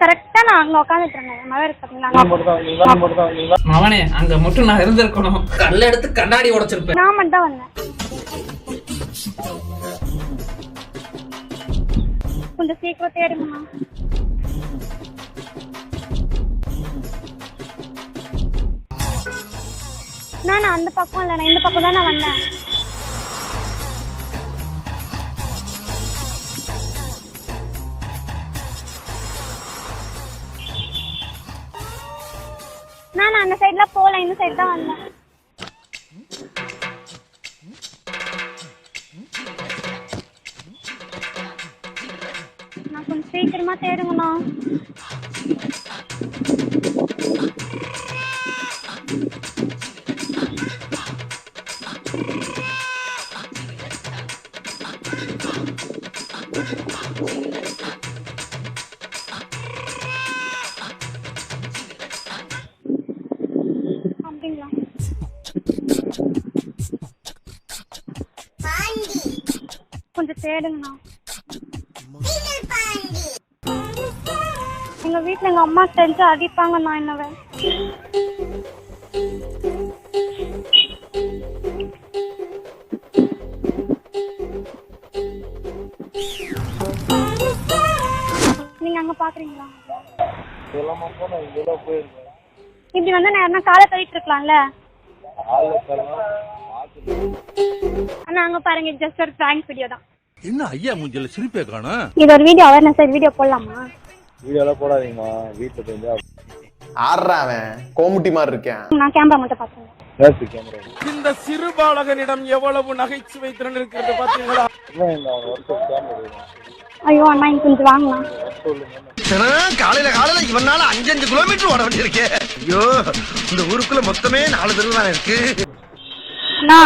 கரெக்டா நான் அங்க உட்காந்துட்டு இருந்தேன். மழை இருக்கு. மவனே அங்க மட்டும் நான் இருந்திருக்கணும். கல்ல எடுத்து கண்ணாடி உடைச்சிருப்பேன். நான் மட்டும் தான் வந்தேன். கொஞ்சம் சீக்கிரம் தேடுங்கண்ணா. நான் அந்த பக்கம் இல்லை, நான் இந்த பக்கம் தான் நான் வந்தேன். நான் அந்த சைட்ல போல, இந்த சைடு தான் வந்தேன். நான் கொஞ்சம் சீக்கிரமா தேடுங்கண்ணா. அப்படிங்களா? கொஞ்சம் தேடுங்கண்ணா. எங்க வீட்டுல எங்க அம்மா தெரிஞ்சு அடிப்பாங்கண்ணா என்னவே. நீங்க அங்க பாக்குறீங்களா? இப்படி வந்து நான் யாருன்னா காலை கழிட்டு இருக்கலாம்ல. ஆனா அங்க பாருங்க, ஜஸ்ட் ஒரு பிராங்க் வீடியோ தான். என்ன ஐயா மூஞ்சில சிரிப்பே காணோம். இது ஒரு வீடியோ அவேர்னஸ் வீடியோ போடலாமா? வீடியோலாம் போடாதீங்கம்மா, வீட்டுல போய் ஆடுறாவன் கோமுட்டி மாதிரி இருக்கேன். நான் கேமரா மட்டும் பார்த்தேன். இந்த சிறு பாலகனிடம் எவ்வளவு நகைச்சுவை திறன் இருக்கிறது பாத்தீங்களா? ஐயோ அண்ணா, இங்க கொஞ்சம் வாங்கலாம். காலையில இவனால 5 கிலோமீட்டர் ஓட வேண்டியிருக்கேன். ஐயோ, இந்த ஊருக்குள்ள மொத்தமே 4 தெரு தானே இருக்கு. அண்ணா